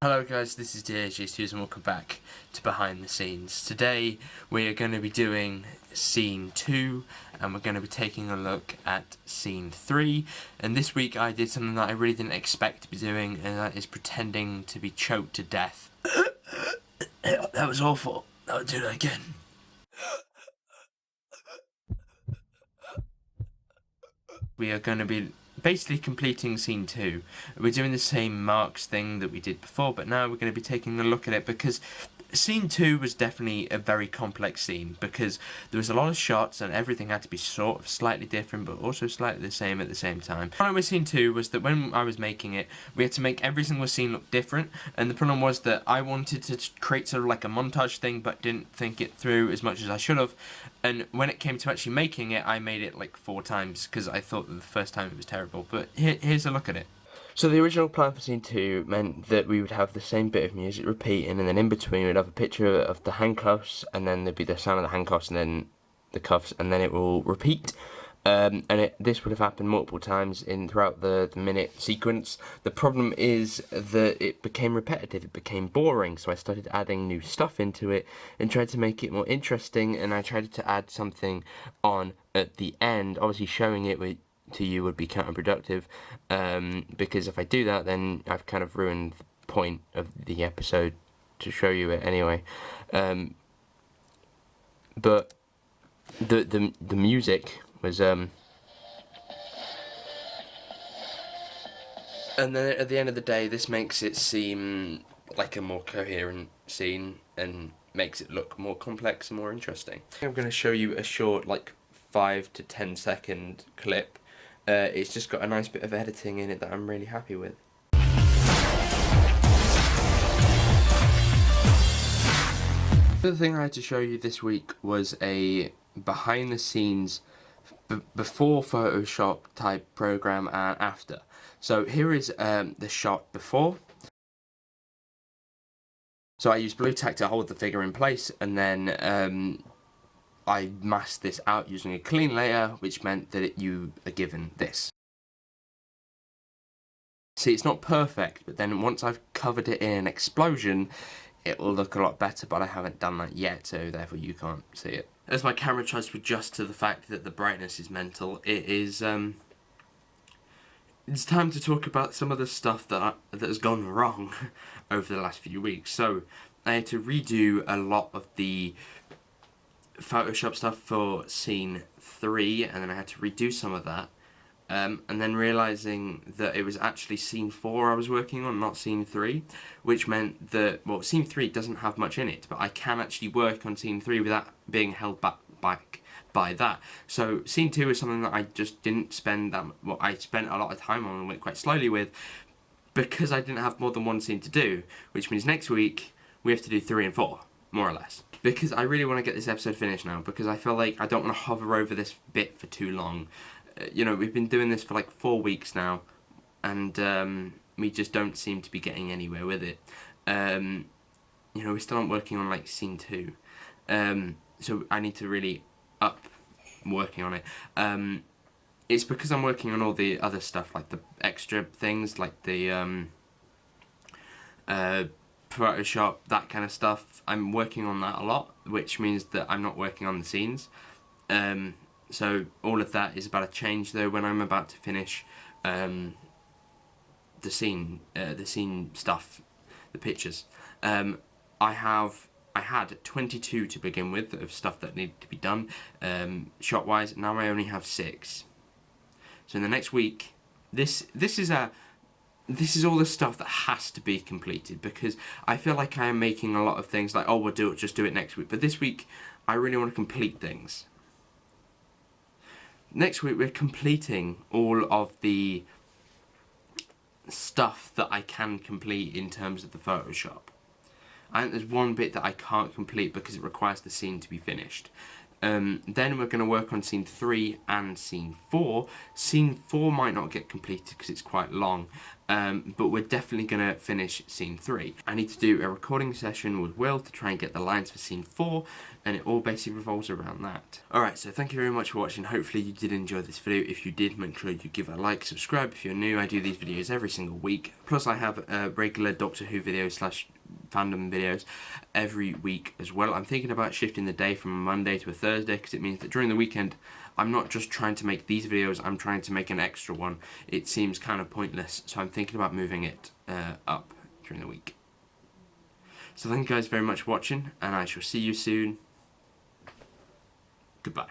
Hello guys, this is DAJ Studios and welcome back to Behind the Scenes. Today we are going to be doing scene 2 and we're going to be taking a look at scene 3, and this week I did something that I really didn't expect to be doing, and that is pretending to be choked to death. That was awful. I'll do that again. We are going to be basically completing scene 2. We're doing the same marks thing that we did before, but now we're going to be taking a look at it because scene 2 was definitely a very complex scene because there was a lot of shots and everything had to be sort of slightly different but also slightly the same at the same time. The problem with scene 2 was that when I was making it, we had to make every single scene look different, and the problem was that I wanted to create sort of like a montage thing but didn't think it through as much as I should have, and when it came to actually making it, I made it like 4 times because I thought that the first time it was terrible, but here's a look at it. So the original plan for scene 2 meant that we would have the same bit of music repeating, and then in between we'd have a picture of the handcuffs, and then there'd be the sound of the handcuffs, and then the cuffs, and then it will repeat. This would have happened multiple times throughout the minute sequence. The problem is that it became repetitive, it became boring, so I started adding new stuff into it and tried to make it more interesting, and I tried to add something on at the end. Obviously showing it to you would be counterproductive, because if I do that, then I've kind of ruined the point of the episode to show you it anyway. But the music was and then at the end of the day, this makes it seem like a more coherent scene and makes it look more complex and more interesting. I'm going to show you a short, like 5 to 10 second clip. It's just got a nice bit of editing in it that I'm really happy with. The other thing I had to show you this week was a behind the scenes before Photoshop type program and after. So here is the shot before. So I used blue tack to hold the figure in place, and then I masked this out using a clean layer, which meant that you are given this. See, it's not perfect, but then once I've covered it in an explosion, it will look a lot better, but I haven't done that yet, so therefore you can't see it. As my camera tries to adjust to the fact that the brightness is mental, it's time to talk about some of the stuff that has gone wrong over the last few weeks. So I had to redo a lot of the Photoshop stuff for scene 3, and then I had to redo some of that, and then realising that it was actually scene 4 I was working on, not scene 3, which meant that, well, scene 3 doesn't have much in it, but I can actually work on scene 3 without being held back by that. So scene 2 is something that I just didn't spend that, well, I spent a lot of time on and went quite slowly with, because I didn't have more than one scene to do, which means next week we have to do 3 and 4, more or less. Because I really want to get this episode finished now, because I feel like I don't want to hover over this bit for too long. You know, we've been doing this for like 4 weeks now, and we just don't seem to be getting anywhere with it. You know, we still aren't working on like scene 2, so I need to really up working on it. It's because I'm working on all the other stuff, like the extra things, like the Photoshop, that kind of stuff. I'm working on that a lot, which means that I'm not working on the scenes. So all of that is about to change though when I'm about to finish the scene stuff, the pictures. I had 22 to begin with of stuff that needed to be done shot wise. Now I only have 6. So in the next week, this is all the stuff that has to be completed, because I feel like I am making a lot of things like, oh, we'll just do it next week. But this week, I really want to complete things. Next week, we're completing all of the stuff that I can complete in terms of the Photoshop. I think there's one bit that I can't complete because it requires the scene to be finished. Then we're going to work on scene 3 and scene 4. Scene 4 might not get completed because it's quite long, but we're definitely going to finish scene 3. I need to do a recording session with Will to try and get the lines for scene 4, and it all basically revolves around that. Alright, so thank you very much for watching. Hopefully you did enjoy this video. If you did, make sure you give it a like, subscribe if you're new. I do these videos every single week. Plus I have regular Doctor Who videos / fandom videos every week as well. I'm thinking about shifting the day from a Monday to a Thursday, because it means that during the weekend I'm not just trying to make these videos, I'm trying to make an extra one. It seems kind of pointless, so I'm thinking about moving it up during the week. So thank you guys very much for watching, and I shall see you soon. Goodbye.